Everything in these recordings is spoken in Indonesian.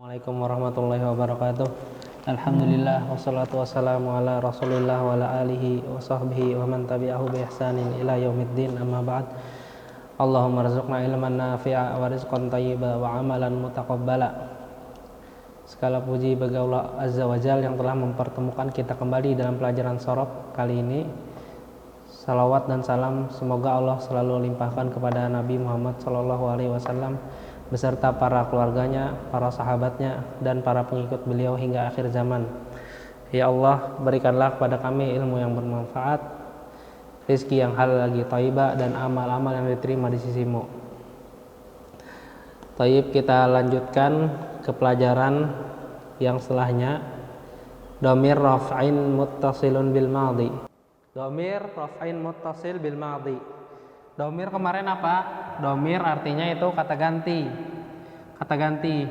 Assalamualaikum warahmatullahi wabarakatuh. Alhamdulillah wassalatu wassalamu ala Rasulillah wa ala alihi wa sahbihi wa man tabi'ahu bi ihsanin ila yaumiddin, amma ba'd. Allahumma rzuqna ilman nafi'a wa rizqan thayyiba wa amalan mutaqabbala. Segala puji bagi Allah Azza wa Jalla yang telah mempertemukan kita kembali dalam pelajaran Shoroh kali ini. Salawat dan salam semoga Allah selalu limpahkan kepada Nabi Muhammad SAW beserta para keluarganya, para sahabatnya, dan para pengikut beliau hingga akhir zaman. Ya Allah, berikanlah kepada kami ilmu yang bermanfaat, rizki yang halal lagi thayyibah, dan amal-amal yang diterima di sisimu. Thayyib, kita lanjutkan ke pelajaran yang setelahnya. Dhamir raf'in muttasilun bil madhi. Dhamir raf'in muttasil bil madhi. Domir kemarin apa? Domir artinya itu kata ganti. Kata ganti.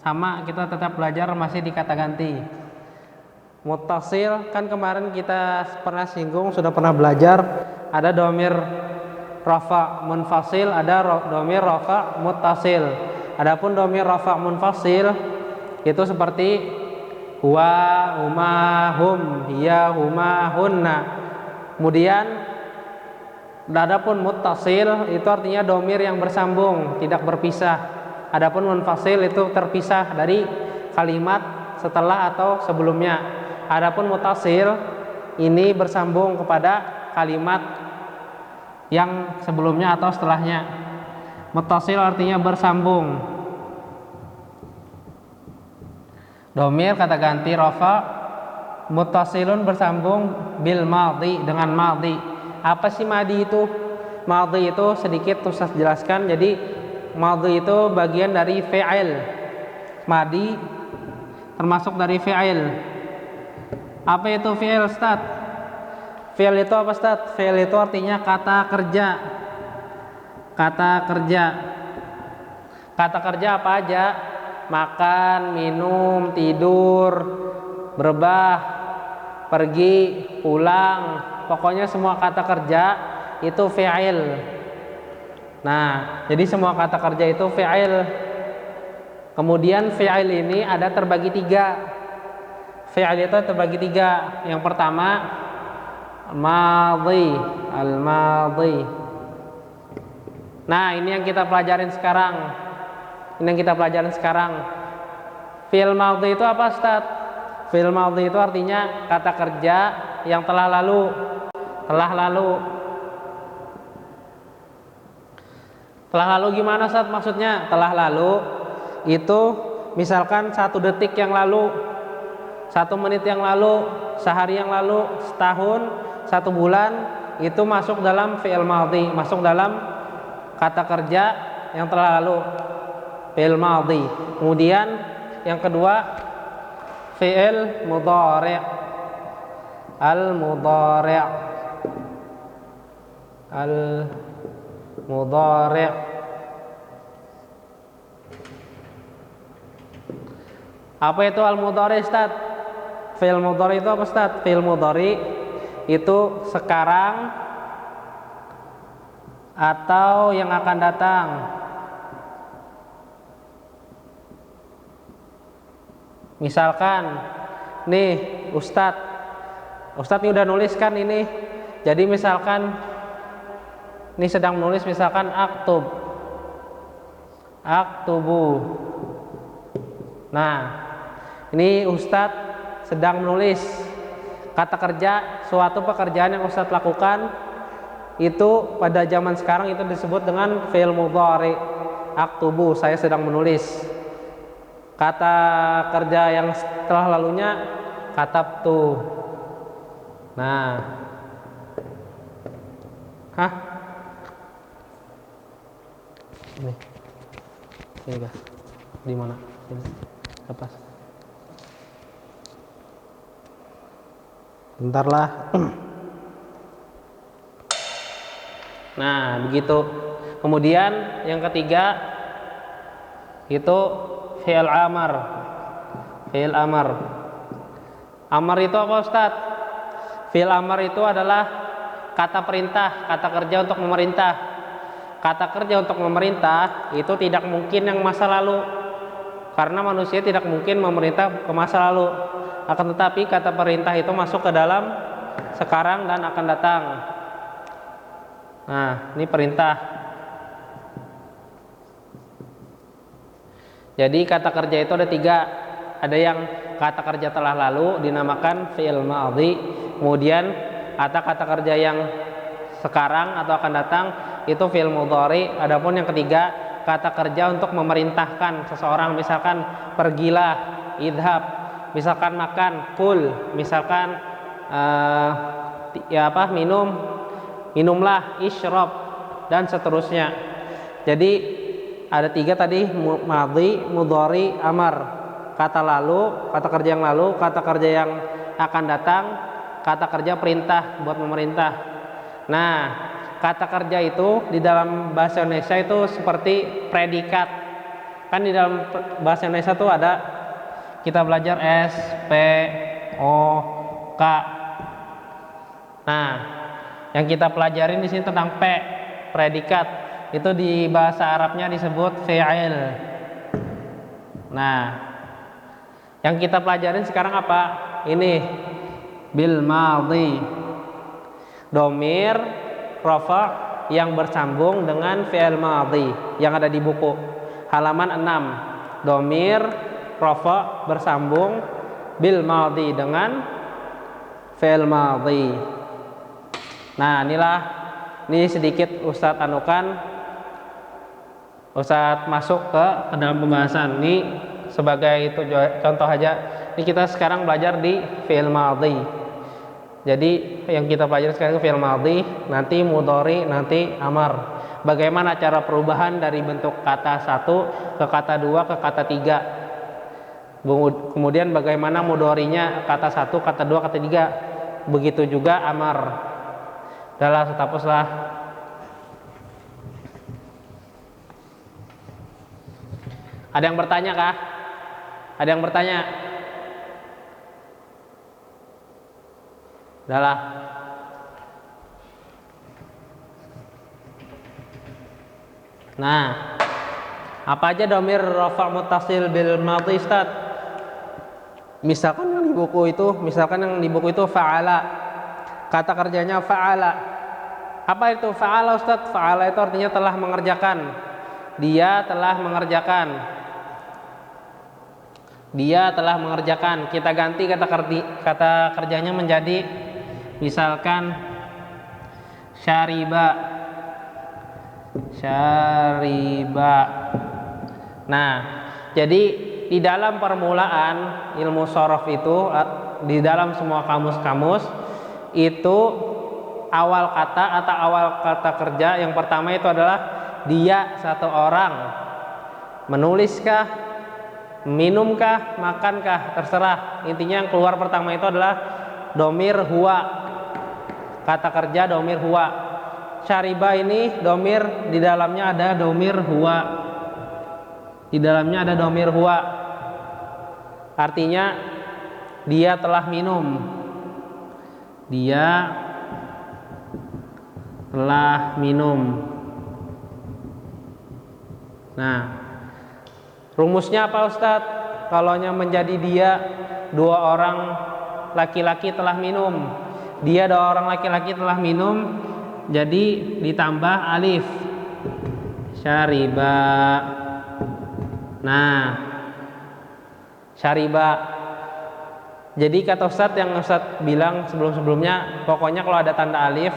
Sama, kita tetap belajar masih di kata ganti. Muttasil kan kemarin kita pernah singgung, sudah pernah belajar. Ada domir rafa munfasil, ada domir rafa muttasil. Adapun domir rafa munfasil itu seperti huwa, huma, hum, hiya, huma, hunna. Kemudian adapun muttasil itu artinya domir yang bersambung, tidak berpisah. Adapun munfasil itu terpisah dari kalimat setelah atau sebelumnya. Adapun muttasil ini bersambung kepada kalimat yang sebelumnya atau setelahnya. Muttasil artinya bersambung. Domir kata ganti rafa, muttasilun bersambung bil madhi dengan madhi. Apa sih madhi itu? Madhi itu sedikit Ustaz jelaskan. Jadi madhi itu bagian dari fi'il. Madhi termasuk dari fi'il. Apa itu fi'il, Ustaz? Fi'il itu apa, Ustaz? Fi'il itu artinya kata kerja. Kata kerja. Kata kerja apa aja? Makan, minum, tidur, berbah, pergi, pulang. Pokoknya semua kata kerja itu fi'il. Nah, jadi semua kata kerja itu fi'il. Kemudian fi'il ini ada terbagi tiga. Fi'il itu terbagi tiga. Yang pertama madhi, al-madhi. Nah, ini yang kita pelajarin sekarang. Fi'il madhi itu apa, Ustaz? Fi'il madhi itu artinya kata kerja yang telah lalu. Telah lalu gimana, Ustaz? Maksudnya telah lalu itu misalkan 1 detik yang lalu, 1 menit yang lalu, sehari yang lalu, setahun, 1 bulan, itu masuk dalam fi'il madhi, masuk dalam kata kerja yang telah lalu, fi'il madhi. Kemudian yang kedua fi'il mudhari', al-mudhari'. Al-mudhari'. Apa itu al-mudhari', Ustaz? Fi'il mudhari' itu apa, Ustaz? Fi'il mudhari' itu sekarang atau yang akan datang. Misalkan nih Ustadz ini udah nulis kan ini. Jadi misalkan ini sedang menulis, misalkan aktubu. Nah, ini Ustadz sedang menulis kata kerja, suatu pekerjaan yang Ustadz lakukan itu pada zaman sekarang itu disebut dengan fi'il mudhari'. Aktubu, saya sedang menulis. Kata kerja yang setelah lalunya katabtu. Nah, ini Kak, di mana? Ini lepas. Bentar lah. Nah, begitu. Kemudian yang ketiga itu fi'il amar. Fi'il amar. Amar itu apa, Ustaz? Fi'il amar itu adalah kata perintah, kata kerja untuk memerintah. Kata kerja untuk memerintah itu tidak mungkin yang masa lalu. Karena manusia tidak mungkin memerintah ke masa lalu. Akan tetapi kata perintah itu masuk ke dalam sekarang dan akan datang. Nah, ini perintah. Jadi kata kerja itu ada 3. Ada yang kata kerja telah lalu dinamakan fi'il madhi. Kemudian kata kerja yang sekarang atau akan datang itu fi'il mudhari. Adapun yang ketiga, kata kerja untuk memerintahkan seseorang, misalkan pergilah, idhab, misalkan makan, kul, misalkan minumlah, isyrab, dan seterusnya. Jadi ada 3 tadi, madhi, mudhari, amar. Kata lalu, kata kerja yang lalu, kata kerja yang akan datang, kata kerja perintah buat memerintah. Nah, kata kerja itu di dalam bahasa Indonesia itu seperti predikat. Kan di dalam bahasa Indonesia tuh ada, kita belajar S, P, O, K. Nah, yang kita pelajarin di sini tentang P, predikat. Itu di bahasa Arabnya disebut fi'il. Nah, yang kita pelajarin sekarang apa? Ini bil madhi. Domir rafa yang bersambung dengan fi'il madhi yang ada di buku halaman 6. Domir rafa bersambung bil madhi dengan fi'il madhi. Nah, ini sedikit Ustadz anukan, Ustadz masuk ke dalam pembahasan ini sebagai itu contoh aja. Ini kita sekarang belajar di fi'il madhi. Jadi yang kita pelajari sekarang itu fi'il madhi, nanti mudhari, nanti amar. Bagaimana cara perubahan dari bentuk kata 1 ke kata 2 ke kata 3. Kemudian bagaimana mudharinya kata 1, kata 2, kata 3. Begitu juga amar. Udahlah, setapuslah. Ada yang bertanya kah? Ada yang bertanya? Udahlah. Nah, apa aja domir rafa' muttasil bil madhi, Ustaz? Misalkan yang di buku itu fa'ala. Kata kerjanya fa'ala. Apa itu fa'ala, Ustaz? Fa'ala itu artinya telah mengerjakan. Dia telah mengerjakan. Dia telah mengerjakan. Kita ganti kata kerjanya menjadi misalkan syariba. Nah, jadi di dalam permulaan ilmu shorof itu, di dalam semua kamus-kamus itu awal kata atau awal kata kerja yang pertama itu adalah dia, satu orang. Menuliskah, minumkah, makankah, terserah. Intinya yang keluar pertama itu adalah domir huwa. Kata kerja domir huwa. Syariba ini domir, di dalamnya ada domir huwa. Di dalamnya ada domir huwa. Artinya dia telah minum. Dia telah minum. Nah, rumusnya apa, Ustadz? Kalaunya menjadi dia, 2 orang laki-laki telah minum. Dia 2 orang laki-laki telah minum, jadi ditambah alif. Syariba. Nah, syariba. Jadi kata Ustadz yang Ustadz bilang sebelum-sebelumnya, pokoknya kalau ada tanda alif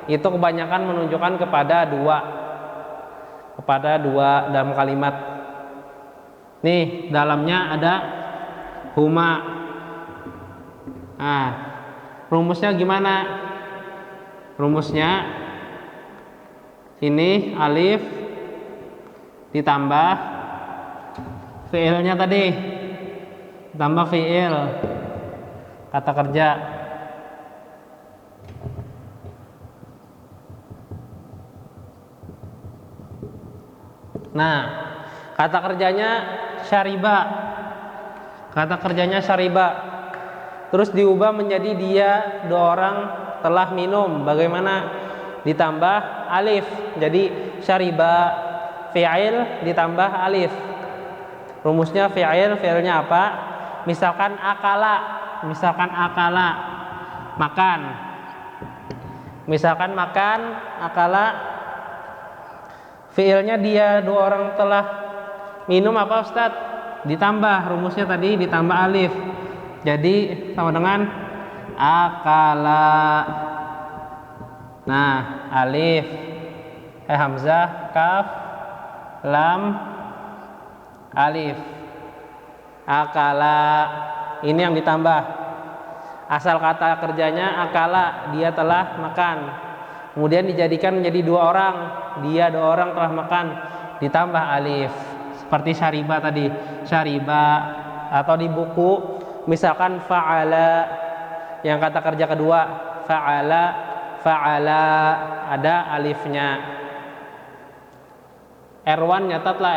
itu kebanyakan menunjukkan kepada 2 dalam kalimat. Nih, dalamnya ada huma. Nah, rumusnya gimana? Rumusnya ini alif ditambah fiilnya tadi, ditambah fiil kata kerja. Nah, kata kerjanya syariba. Kata kerjanya syariba. Terus diubah menjadi dia 2 orang telah minum. Bagaimana? Ditambah alif. Jadi syariba fi'il ditambah alif. Rumusnya fi'ilnya apa? Misalkan akala, makan. Misalkan makan, akala, fi'ilnya dia dua orang telah minum apa Ustadz? Ditambah, rumusnya tadi ditambah alif. Jadi sama dengan akala. Nah, alif, hamzah, kaf, lam, alif. Akala, ini yang ditambah. Asal kata kerjanya akala, dia telah makan. Kemudian dijadikan menjadi dua orang, dia dua orang telah makan, ditambah alif. Seperti syariba tadi, syariba. Atau di buku misalkan fa'ala, yang kata kerja kedua fa'ala, ada alifnya. Erwan, nyatatlah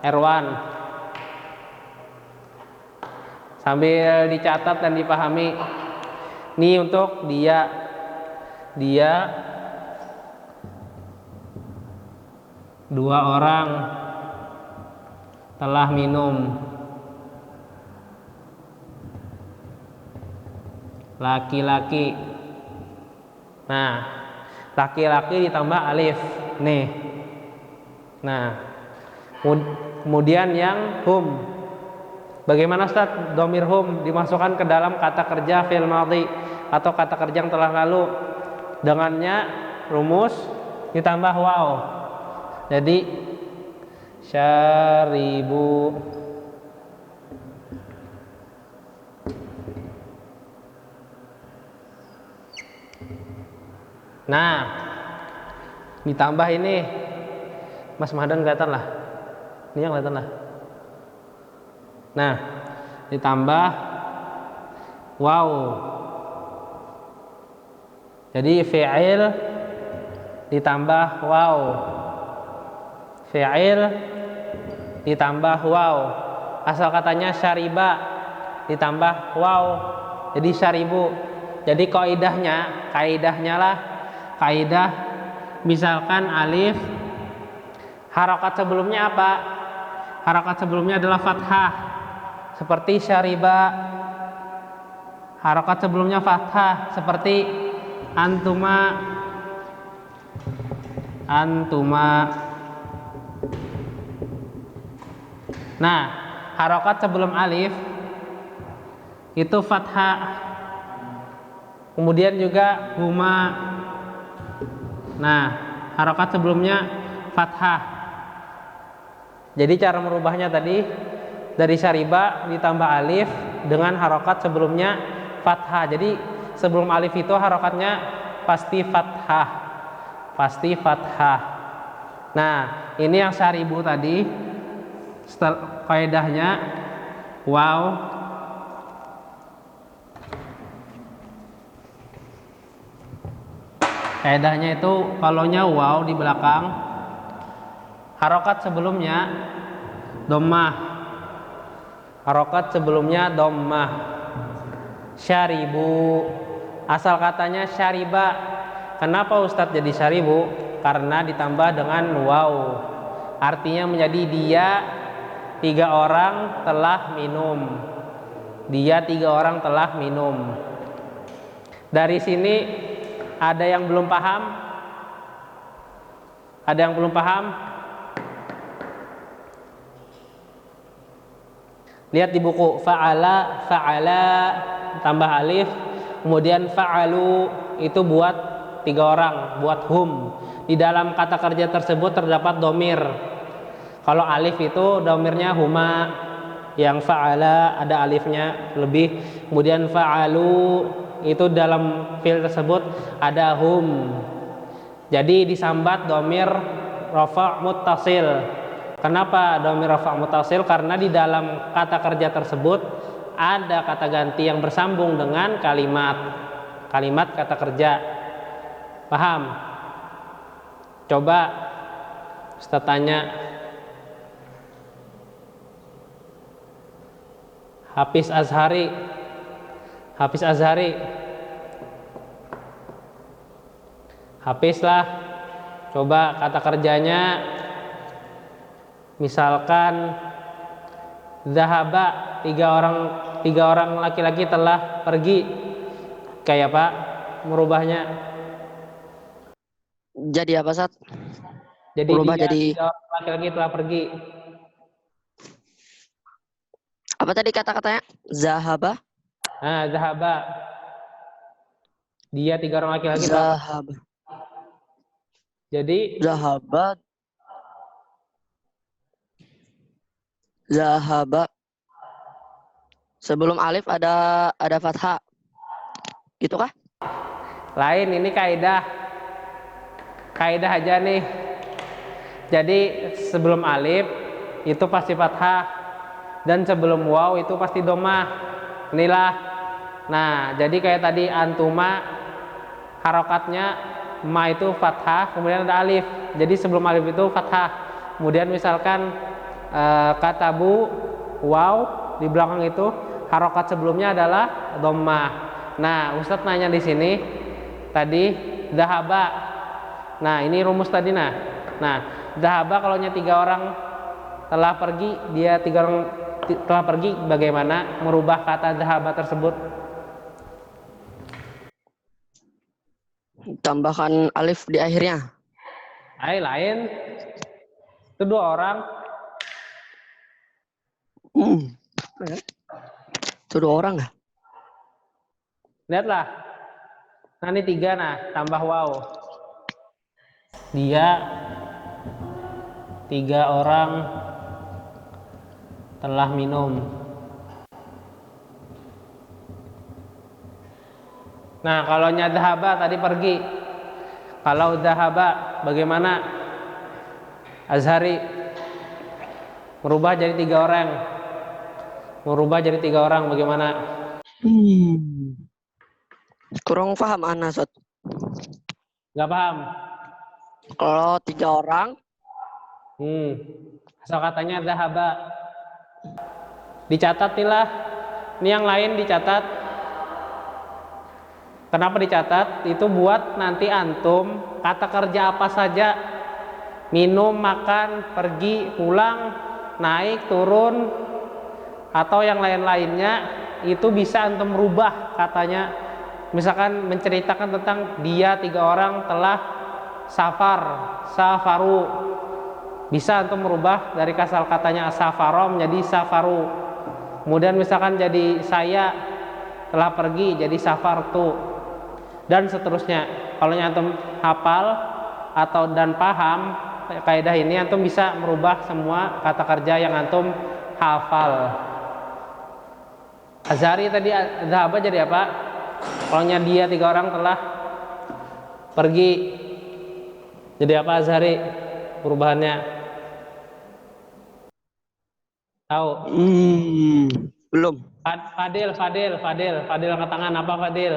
Erwan sambil dicatat dan dipahami. Ini untuk dia dua orang telah minum. Laki-laki. Nah, laki-laki ditambah alif nih. Nah, kemudian yang hum. Bagaimana Ustaz dhamir hum dimasukkan ke dalam kata kerja fi'il madhi atau kata kerja yang telah lalu? Dengannya rumus ditambah waw. Jadi syaribu. Nah, ditambah ini, Mas Mahdan kelihatan lah. Ini yang kelihatan lah. Nah, ditambah waw. Jadi fi'il ditambah waw. Fi'il ditambah waw. Asal katanya syariba ditambah waw. Jadi syaribu. Jadi kaidahnya lah. Kaidah misalkan alif, harokat sebelumnya apa? Harokat sebelumnya adalah fathah, seperti syariba. Harokat sebelumnya fathah, seperti antuma. Nah, harokat sebelum alif itu fathah. Kemudian juga huma. Nah, harokat sebelumnya fathah. Jadi cara merubahnya tadi dari syariba ditambah alif dengan harokat sebelumnya fathah. Jadi sebelum alif itu harokatnya pasti fathah. Nah, ini yang syaribu tadi. Kaidahnya waw. Kaidahnya itu kalaunya waw di belakang, harokat sebelumnya dhammah. Syaribu. Asal katanya syariba. Kenapa Ustadz jadi syaribu? Karena ditambah dengan waw. Artinya menjadi dia tiga orang telah minum. Dari sini ada yang belum paham? Lihat di buku fa'ala tambah alif, kemudian fa'alu itu buat tiga orang, buat hum. Di dalam kata kerja tersebut terdapat domir. Kalau alif itu domirnya huma, yang fa'ala ada alifnya lebih. Kemudian fa'alu itu dalam fi'il tersebut ada hum. Jadi disambat domir rafa' muttasil. Kenapa domir rafa' muttasil? Karena di dalam kata kerja tersebut ada kata ganti yang bersambung dengan kalimat kata kerja. Paham? Coba Ustaz tanya Hafiz Azhari. Hafiz lah. Coba kata kerjanya Misalkan zahaba, tiga orang laki-laki telah pergi. Kayak apa merubahnya? Jadi apa, Sat? Jadi Berubah dia jadi tiga orang laki-laki telah pergi. apa tadi kata-katanya? Zahaba? Nah, zahaba. Dia tiga orang laki-laki telah pergi. Zahaba. Jadi Zahaba. Zahaba. Sebelum alif ada fathah. Gitu kah? lain, ini kaidah. Kaidah aja nih. Jadi sebelum alif itu pasti fathah dan sebelum waw itu pasti domah. Inilah. Nah, jadi kayak tadi antuma harokatnya ma itu fathah, kemudian ada alif. Jadi sebelum alif itu fathah. Kemudian misalkan katabu waw di belakang itu harokat sebelumnya adalah dhammah. Nah, Ustadz nanya di sini tadi dahaba. Nah, ini rumus tadi nah. Nah, dahaba kalau tiga orang telah pergi, dia tiga orang telah pergi, bagaimana merubah kata dahaba tersebut? Tambahkan alif di akhirnya. Lain. Itu dua orang. Itu dua orang ya? Lihatlah. Nah, ini tiga, nah, tambah waw. Dia tiga orang telah minum. Nah, kalau nyadhaba tadi pergi. Kalau dahaba bagaimana? Azhari merubah jadi tiga orang. Merubah jadi tiga orang bagaimana? Kurang paham Ana, Sat. Gak paham? Kalau tiga orang Asal katanya dahaba. Dicatat lah. Ini yang lain dicatat. Kenapa dicatat? Itu buat nanti antum kata kerja apa saja. Minum, makan, pergi, pulang, naik, turun, atau yang lain-lainnya itu bisa antum rubah katanya. Misalkan menceritakan tentang dia tiga orang telah safaru, bisa antum merubah dari kasal katanya safaro menjadi safaru. Kemudian misalkan jadi saya telah pergi jadi safartu, dan seterusnya. Kalau antum hafal atau dan paham kaidah ini, antum bisa merubah semua kata kerja yang antum hafal. Azhari tadi dhahaba jadi apa? Kalau dia tiga orang telah pergi, jadi apa Azhari perubahannya? Tahu? Belum. Fadil angkat tangan. Apa Fadil?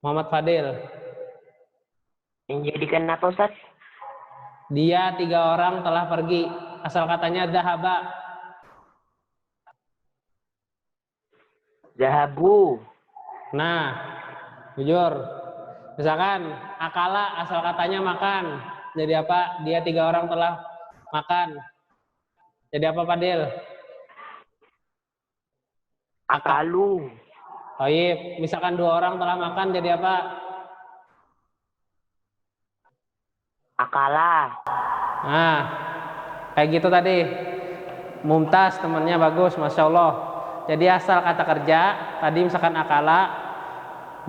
Muhammad Fadil. Yang jadikan apa, Ustaz? Dia tiga orang telah pergi. Asal katanya dhahaba. Zahabu. Nah, jujur. Misalkan akala asal katanya makan. Jadi apa? Dia tiga orang telah makan. Jadi apa Fadil? Akalu. Baik, misalkan dua orang telah makan jadi apa? Akala. Nah, kayak gitu tadi. Mumtaz temannya bagus, masya Allah. Jadi asal kata kerja tadi misalkan akala,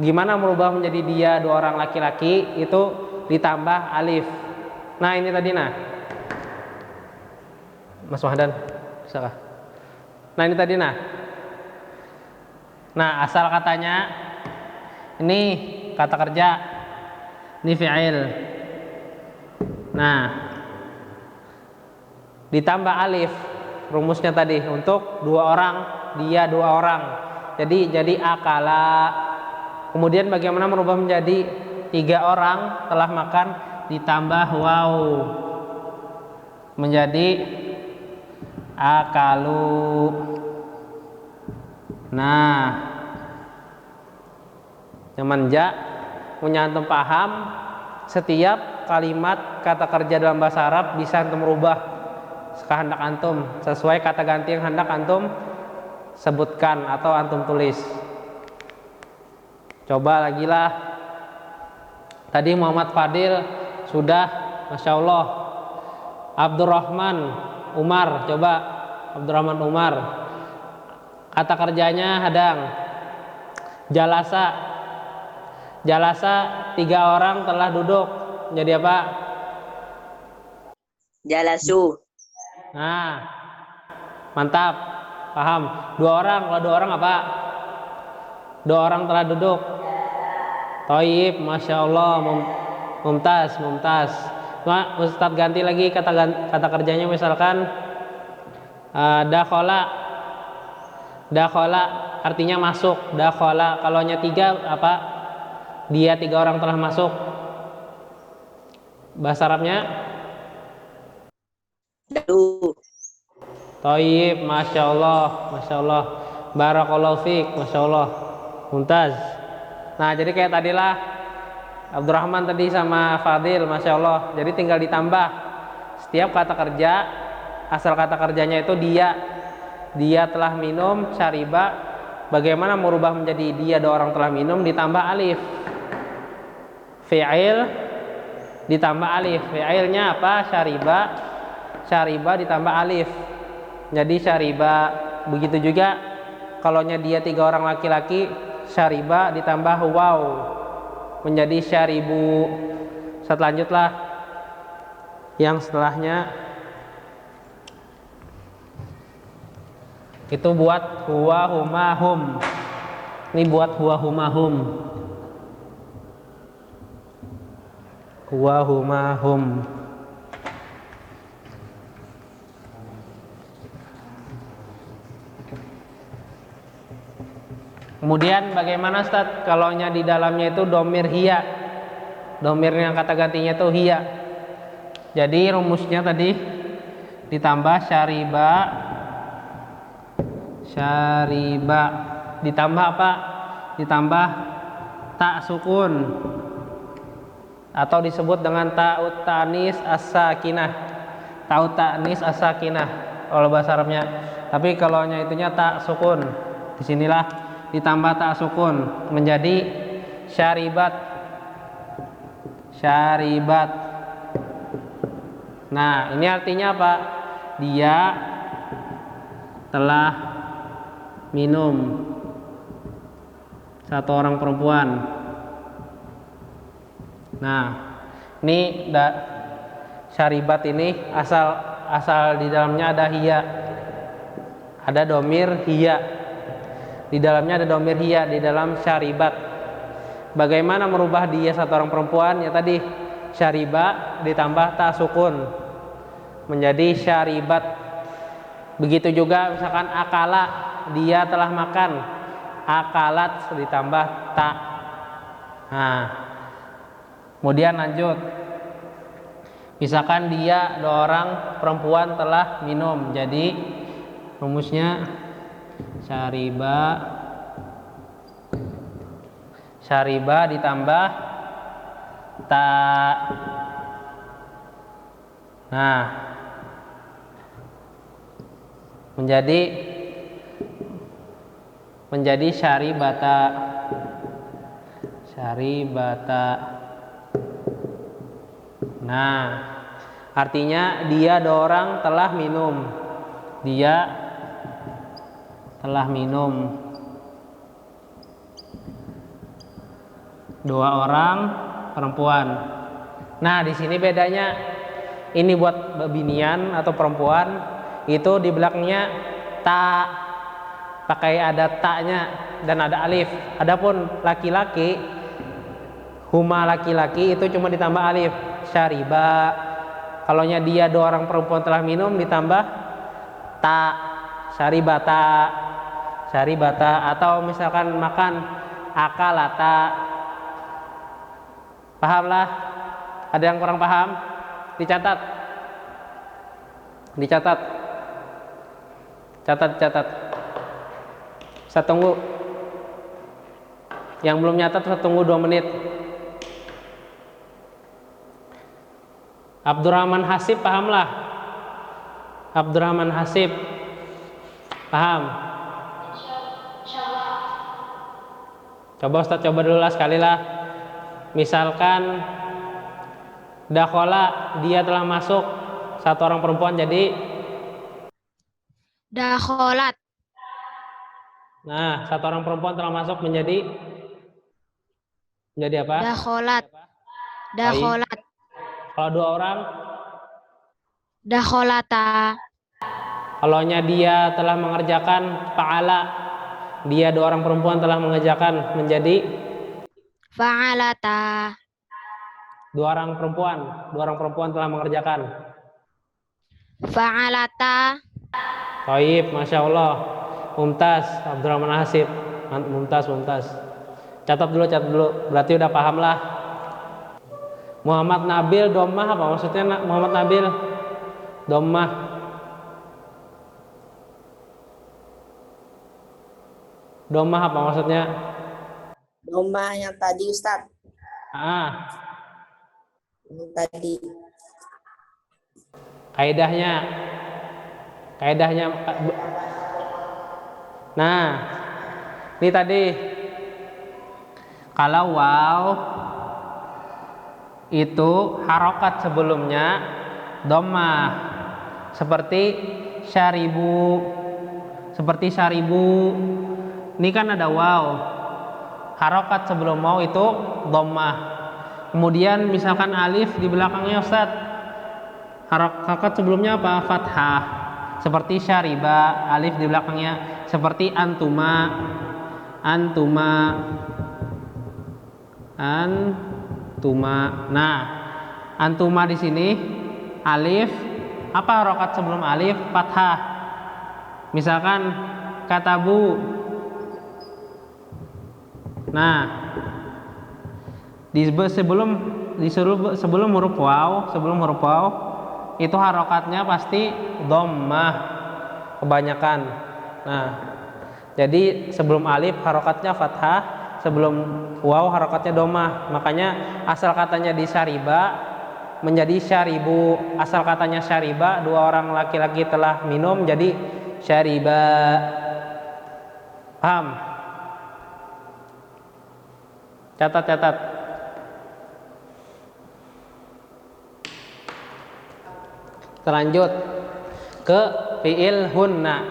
gimana merubah menjadi dia dua orang laki-laki itu ditambah alif. Nah ini tadi nah, Mas Wahdan, bisakah? Nah ini tadi nah. Nah asal katanya ini kata kerja, ini fi'il. Nah ditambah alif, rumusnya tadi untuk dua orang, dia dua orang. Jadi akala. Kemudian bagaimana merubah menjadi tiga orang telah makan, ditambah waw menjadi akalu. Nah, semenjak punya antum paham, setiap kalimat kata kerja dalam bahasa Arab bisa antum rubah kehendak antum sesuai kata ganti yang hendak antum sebutkan atau antum tulis. Coba lagi lah. Tadi Muhammad Fadil sudah, Masya Allah. Abdurrahman Umar, coba Abdurrahman Umar. Kata kerjanya hadang. Jalasa. Jalasa 3 orang telah duduk. Jadi apa? Jalasu. Nah, mantap. Paham. 2 orang, kalau 2 orang apa? 2 orang telah duduk. Thayyib, Masya Allah. Mumtaz, mumtaz. Nah, Ustadz ganti lagi kata kerjanya, misalkan dakhola. Dakhola artinya masuk. Dakhola kalau nya 3 apa? Dia 3 orang telah masuk. Bahasa Arabnya Dalu. Thayyib, Masya Allah, Masya Allah. Barakallahu fiik, Masya Allah. Mumtaz. Nah, jadi kayak tadilah Abdurrahman tadi sama Fadil, Masya Allah. Jadi tinggal ditambah setiap kata kerja, asal kata kerjanya itu dia telah minum, syariba. Bagaimana merubah menjadi dia 2 orang telah minum ditambah alif. Fi'il ditambah alif. Fi'ilnya apa? Syariba. Syariba ditambah alif. Jadi syariba. Begitu juga kalau dia 3 orang laki-laki, syariba ditambah waw menjadi syaribu. Selanjutlah yang setelahnya itu buat huwa huma hum. Ini buat huwa huma hum. Huwa huma hum. Kemudian bagaimana Ustaz kalau di dalamnya itu domir hiya? Domir yang kata gantinya itu hiya. Jadi rumusnya tadi ditambah syariba. Syariba ditambah apa? Ditambah tak sukun atau disebut dengan ta'ut ta'nis as-sakinah. Ta'ut ta'nis as-sakinah kalau bahasa Arabnya. Tapi kalau itunya tak sukun. Disinilah ditambah tak sukun menjadi syaribat. Syaribat. Nah, ini artinya apa? Dia telah minum. 1 orang perempuan. Nah, ini syaribat ini asal di dalamnya ada hiya. Ada domir hiya. Di dalamnya ada domir hiya di dalam syaribat. Bagaimana merubah dia 1 orang perempuan? Ya tadi syariba ditambah ta sukun menjadi syaribat. Begitu juga misalkan akala, dia telah makan. Akalat ditambah ta. Nah, kemudian lanjut. Misalkan dia 2 orang perempuan telah minum. Jadi rumusnya syariba ditambah ta. Nah, menjadi syaribata. Syaribata. Nah, artinya dia 2 orang telah minum. Dia telah minum. 2 orang perempuan. Nah, di sini bedanya. Ini buat binian atau perempuan itu di belakangnya ta, pakai ada taknya dan ada alif. Adapun laki-laki, huma laki-laki itu cuma ditambah alif. Syariba. Kalau dia 2 orang perempuan telah minum ditambah ta. Syaribata. Syaribata. Atau misalkan makan akalata. Pahamlah? Ada yang kurang paham? Dicatat. Catat. Saya tunggu. Yang belum nyatat saya tunggu 2 menit. Abdurrahman Hasib pahamlah. Abdurrahman Hasib paham? Coba Ustaz coba dulu lah sekali lah. Misalkan dakhola, dia telah masuk, satu orang perempuan jadi dakholat, nah, satu orang perempuan telah masuk menjadi apa? dakholat, Baik. dakholat, Kalau dua orang, dakholata, kalaunya dia telah mengerjakan fa'ala, dia dua orang perempuan telah mengerjakan menjadi fa'alata, dua orang perempuan telah mengerjakan. fa'alata. Baik, masya Allah, mumtaz, Abdurrahman Hasib, mumtaz. Catat dulu, berarti udah paham lah. Muhammad Nabil Dommah apa maksudnya? Muhammad Nabil Dommah. Dommah apa maksudnya? Domba yang tadi Ustaz. Yang tadi. Kaidahnya. Nah, ini tadi kalau waw itu harokat sebelumnya dhammah, seperti syaribu. Ini kan ada waw, harokat sebelum waw itu dhammah. Kemudian misalkan alif di belakangnya Ustaz, harokat sebelumnya apa? Fathah. Seperti syariba, alif di belakangnya. Seperti antuma. Nah, antuma di sini alif, apa harokat sebelum alif? Fathah. Misalkan katabu. Nah, sebelum huruf waw itu harokatnya pasti dhammah kebanyakan. Nah, jadi sebelum alif harokatnya fathah, sebelum waw harokatnya dhammah. Makanya asal katanya di syariba menjadi syaribu. Asal katanya syariba, dua orang laki-laki telah minum, jadi syariba. Paham? Catat. Lanjut ke fi'il hunna.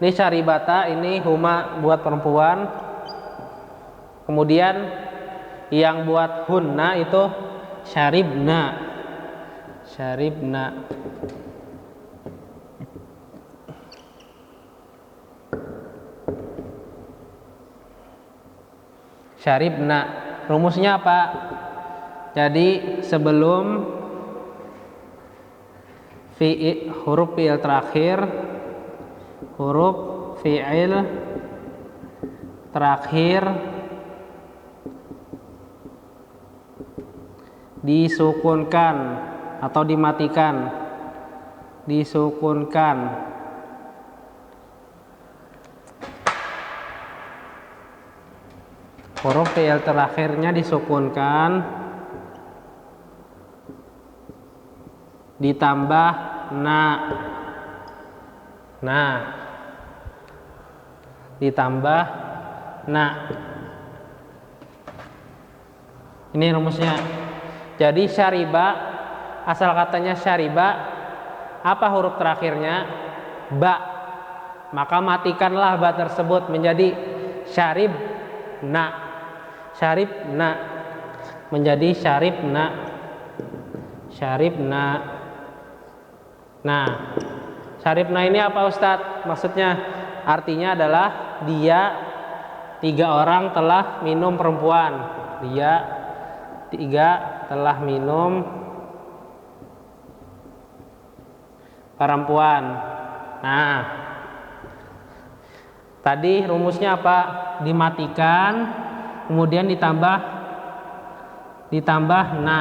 Ini syaribata, ini huma buat perempuan. Kemudian yang buat hunna itu syaribna. Syaribna. Rumusnya apa? Jadi sebelum huruf fi'il terakhir disukunkan atau dimatikan. Huruf fi'il terakhirnya disukunkan, ditambah ditambah na. Ini rumusnya. Jadi syariba, asal katanya syariba, apa huruf terakhirnya? Ba. Maka matikanlah ba tersebut menjadi syaribna. Menjadi syaribna. Nah, syaribna ini apa Ustadz? Maksudnya artinya adalah dia 3 orang telah minum perempuan. Dia 3 telah minum perempuan. Nah, tadi rumusnya apa? Dimatikan, kemudian ditambah na.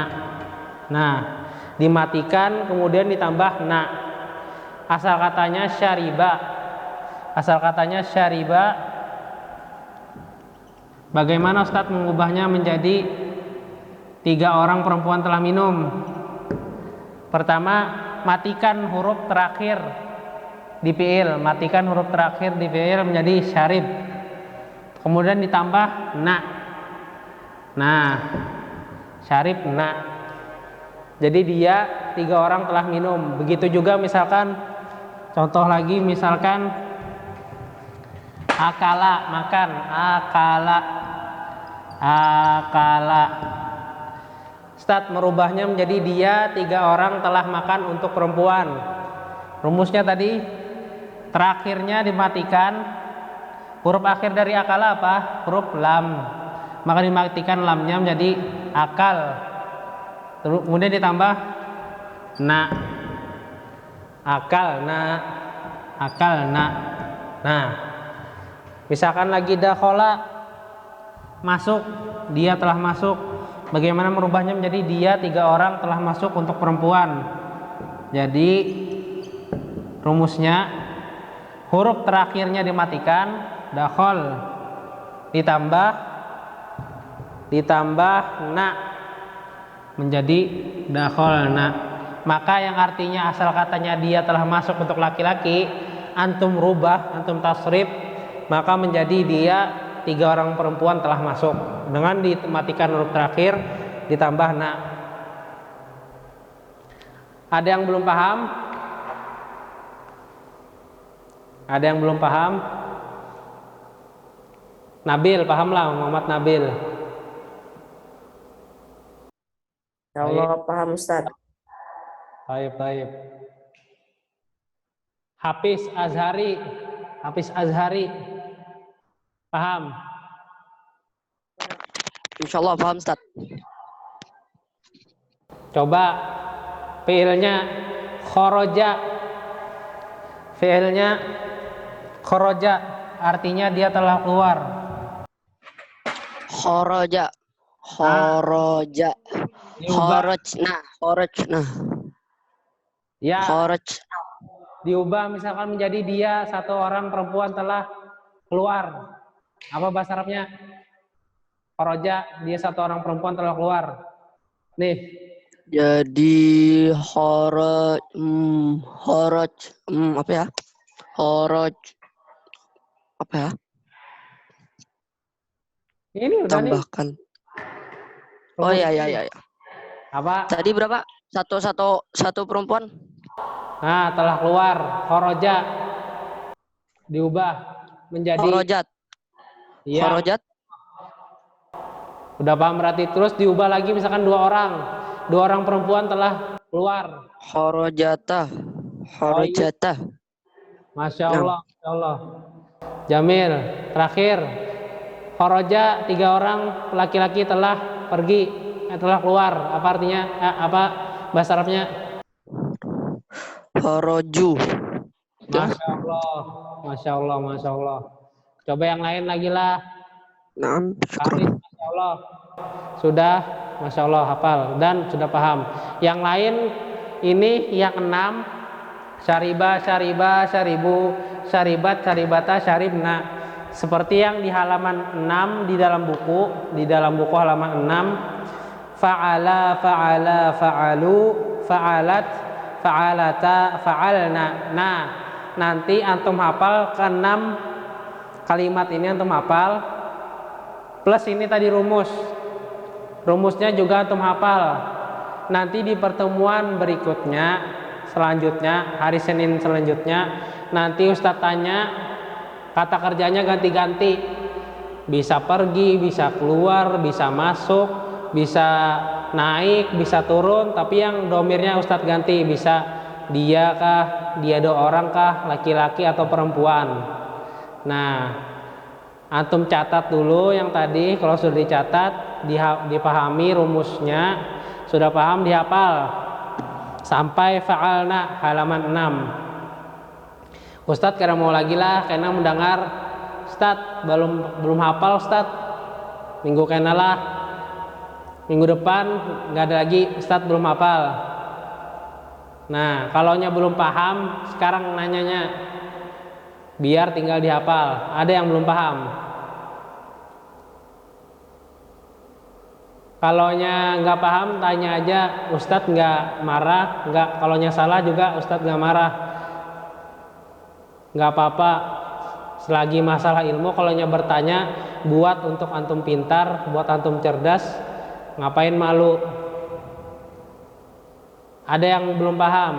Nah, dimatikan kemudian ditambah na. Asal katanya syariba. Bagaimana Ustadz mengubahnya menjadi 3 Tiga orang perempuan telah minum. Pertama, matikan huruf terakhir di fi'il. Matikan huruf terakhir di fi'il menjadi syarib. Kemudian ditambah na. Nah, syarib na. Jadi dia tiga orang telah minum. Begitu juga misalkan, contoh lagi misalkan akala, makan. Akala. Akala. Ustadz, merubahnya menjadi dia tiga orang telah makan untuk perempuan. Rumusnya tadi terakhirnya dimatikan. Huruf akhir dari akala apa? Huruf lam. Maka dimatikan lamnya menjadi akal. Terus kemudian ditambah na. Akal na. Akal na. Nah, misalkan lagi dakhola, masuk, dia telah masuk. Bagaimana merubahnya menjadi dia tiga orang telah masuk untuk perempuan. Jadi rumusnya huruf terakhirnya dimatikan, dakhol, ditambah na menjadi dakhol na. Maka yang artinya asal katanya dia telah masuk untuk laki-laki, antum rubah, antum tasrif, maka menjadi dia tiga orang perempuan telah masuk dengan dimatikan huruf terakhir ditambah na. Ada yang belum paham? Ada yang belum paham? Nabil, pahamlah, Muhammad Nabil. Ya Allah, paham Ustaz. Baik. Hafiz Azhari, paham? Insyaallah paham Ustaz. Coba fiilnya khoroja. Fiilnya khoroja artinya dia telah keluar. Kharaja. Kharaja. Kharajna. Ya, Kharaj. diubah misalkan menjadi dia satu orang perempuan telah keluar. Apa bahasa Arabnya? Khoroja, dia satu orang perempuan telah keluar. Nih, Jadi apa ya? Kharaj apa ya? ini udah nih. Tambahkan. Oh ya. Apa? Tadi berapa? Satu perempuan. Nah, telah keluar. Khoroja diubah menjadi Kharajat. ya, Kharajat. udah paham berarti. Terus diubah lagi misalkan dua orang perempuan telah keluar. Kharajata. Kharajata. Masya Allah. Jamil, terakhir. Khoroja, tiga orang laki-laki telah pergi, telah keluar. Apa artinya? Apa bahasa Arabnya? Kharaju. Masya Allah. Coba yang lain lagi lah. Naam, Hafiz, syukur. Masya Allah. Sudah, Masya Allah, hafal dan sudah paham. Yang lain ini yang 6, syariba, syaribu, syaribat, syaribata, syaribna. Seperti yang di halaman 6 di dalam buku halaman 6, fa'ala, fa'alu, fa'alat, fa'alata, fa'alna. Nah, nanti antum hafal ke 6 kalimat ini, antum hafal plus ini tadi rumusnya juga antum hafal. Nanti di pertemuan berikutnya selanjutnya, hari Senin selanjutnya, nanti Ustadz tanya kata kerjanya ganti-ganti, bisa pergi, bisa keluar, bisa masuk, bisa naik, bisa turun, tapi yang domirnya Ustadz ganti, bisa dia kah, dia dua orang kah, laki-laki atau perempuan. Nah, antum catat dulu yang tadi. Kalau sudah dicatat, dipahami rumusnya, sudah paham, dihafal sampai fa'alna halaman 6. Ustadz karena mau lagi lah, karena mendengar Ustadz belum hafal Ustadz, minggu kena lah, minggu depan nggak ada lagi Ustadz belum hafal. Nah, kalaunya belum paham, sekarang nanyanya biar tinggal dihafal. Ada yang belum paham? Kalaunya nggak paham tanya aja, Ustadz nggak marah, nggak. Kalaunya salah juga Ustadz nggak marah, nggak apa-apa. Selagi masalah ilmu, kalaunya bertanya buat untuk antum pintar, buat antum cerdas, ngapain malu? Ada yang belum paham?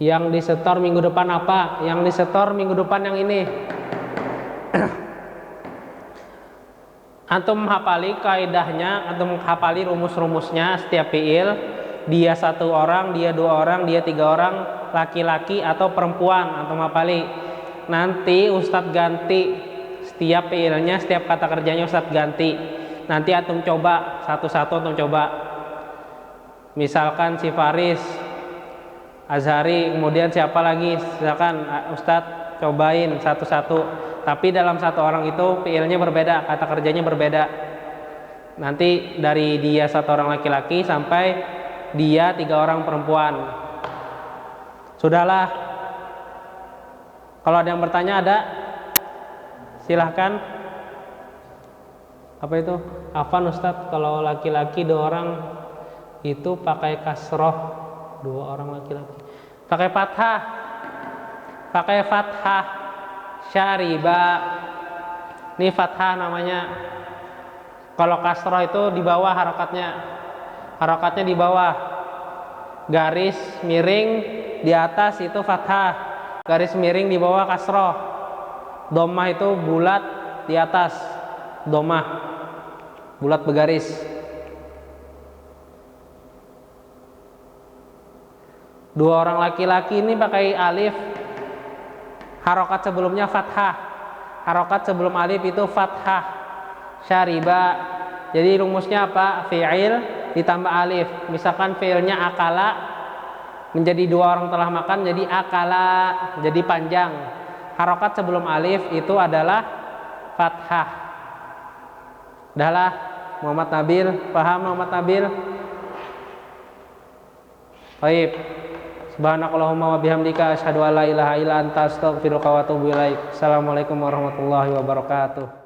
Yang disetor minggu depan apa? Yang disetor minggu depan yang ini. Antum hafali kaidahnya, antum hafali rumus-rumusnya setiap fiil. Dia 1 orang, dia 2 orang, dia 3 orang, laki-laki atau perempuan, antum hafali. Nanti Ustadz ganti setiap fiilnya, setiap kata kerjanya Ustadz ganti. Nanti antum coba satu-satu, antum coba. Misalkan si Faris, Azhari, kemudian siapa lagi? Silakan Ustadz cobain satu-satu. Tapi dalam 1 orang itu fiilnya berbeda, kata kerjanya berbeda. Nanti dari dia 1 orang laki-laki sampai dia 3 orang perempuan. Sudahlah. Kalau ada yang bertanya ada? Silahkan. Apa itu? Afan Ustadz, kalau laki-laki 2 orang itu pakai kasroh, 2 orang laki-laki. Pakai fathah. Pakai fathah. Syariba. Ini fathah namanya. Kalau kasroh itu di bawah harokatnya. Harokatnya di bawah. Garis miring di atas itu fathah. Garis miring di bawah kasroh. Domah itu bulat di atas. Domah. Bulat bergaris. Dua orang laki-laki ini pakai alif. Harokat sebelumnya fathah. Harokat sebelum alif itu fathah. Syariba. Jadi rumusnya apa? Fi'il ditambah alif. Misalkan fi'ilnya akala, menjadi 2 orang telah makan, jadi akala, jadi panjang. Harokat sebelum alif itu adalah fathah. Udahlah, Muhammad Nabil. Paham Muhammad Nabil? Baik. Subhanakallahumma wa bihamdika asyhadu an la ilaha illa anta astaghfiruka wa atubu ilaik. Assalamualaikum warahmatullahi wabarakatuh.